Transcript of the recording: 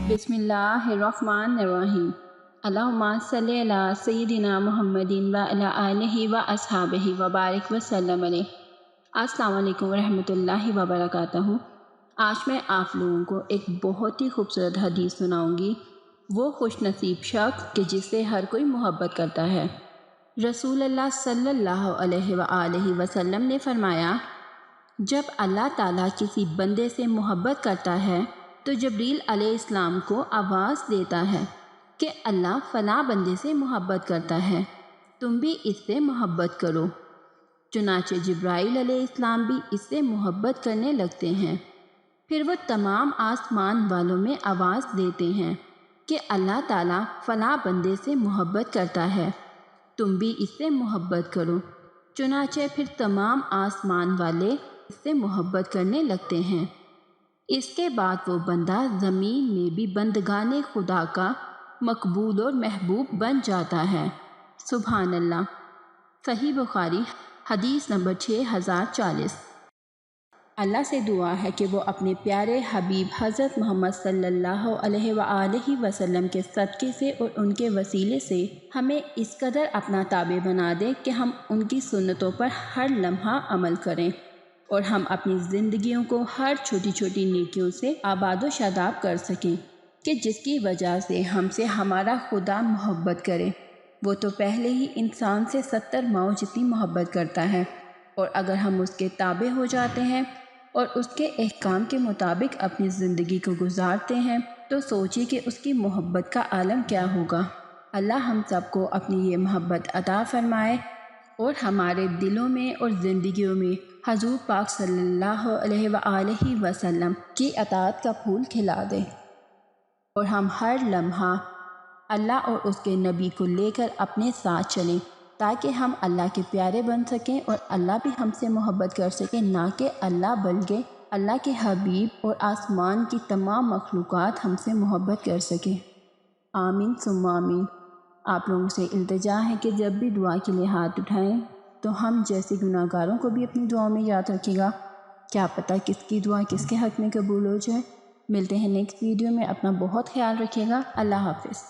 بسم اللہ الرحمن الرحیم۔ اللہم صلی علی سیدنا محمد وعلی آلہ واصحابہ وبارک وسلم علیہ۔ السلام علیکم ورحمۃ اللہ وبرکاتہ۔ آج میں آپ لوگوں کو ایک بہت ہی خوبصورت حدیث سناؤں گی، وہ خوش نصیب شخص کہ جس سے ہر کوئی محبت کرتا ہے۔ رسول اللہ صلی اللہ علیہ وآلہ وسلم نے فرمایا، جب اللہ تعالیٰ کسی بندے سے محبت کرتا ہے تو جبریل علیہ السلام کو آواز دیتا ہے کہ اللہ فلاں بندے سے محبت کرتا ہے، تم بھی اس سے محبت کرو۔ چنانچہ جبرائیل علیہ السلام بھی اس سے محبت کرنے لگتے ہیں، پھر وہ تمام آسمان والوں میں آواز دیتے ہیں کہ اللہ تعالیٰ فلاں بندے سے محبت کرتا ہے، تم بھی اس سے محبت کرو۔ چنانچہ پھر تمام آسمان والے اس سے محبت کرنے لگتے ہیں۔ اس کے بعد وہ بندہ زمین میں بھی بندگان خدا کا مقبول اور محبوب بن جاتا ہے۔ سبحان اللہ۔ صحیح بخاری حدیث نمبر 6040۔ اللہ سے دعا ہے کہ وہ اپنے پیارے حبیب حضرت محمد صلی اللہ علیہ وآلہ وسلم کے صدقے سے اور ان کے وسیلے سے ہمیں اس قدر اپنا تابع بنا دے کہ ہم ان کی سنتوں پر ہر لمحہ عمل کریں اور ہم اپنی زندگیوں کو ہر چھوٹی چھوٹی نیکیوں سے آباد و شاداب کر سکیں، کہ جس کی وجہ سے ہم سے ہمارا خدا محبت کرے۔ وہ تو پہلے ہی انسان سے 70 ماؤں جتنی محبت کرتا ہے، اور اگر ہم اس کے تابع ہو جاتے ہیں اور اس کے احکام کے مطابق اپنی زندگی کو گزارتے ہیں تو سوچیے کہ اس کی محبت کا عالم کیا ہوگا۔ اللہ ہم سب کو اپنی یہ محبت عطا فرمائے اور ہمارے دلوں میں اور زندگیوں میں حضور پاک صلی اللہ علیہ وآلہ وسلم کی اطاعت کا پھول کھلا دے، اور ہم ہر لمحہ اللہ اور اس کے نبی کو لے کر اپنے ساتھ چلیں، تاکہ ہم اللہ کے پیارے بن سکیں اور اللہ بھی ہم سے محبت کر سکے، نہ کہ اللہ بلکہ اللہ کے حبیب اور آسمان کی تمام مخلوقات ہم سے محبت کر سکیں۔ آمین ثم آمین۔ آپ لوگوں سے التجا ہے کہ جب بھی دعا کے لیے ہاتھ اٹھائیں تو ہم جیسے گناہ گاروں کو بھی اپنی دعاؤں میں یاد رکھے گا، کیا پتہ کس کی دعا کس کے حق میں قبول ہو جائے۔ ملتے ہیں نیکسٹ ویڈیو میں، اپنا بہت خیال رکھیے گا۔ اللہ حافظ۔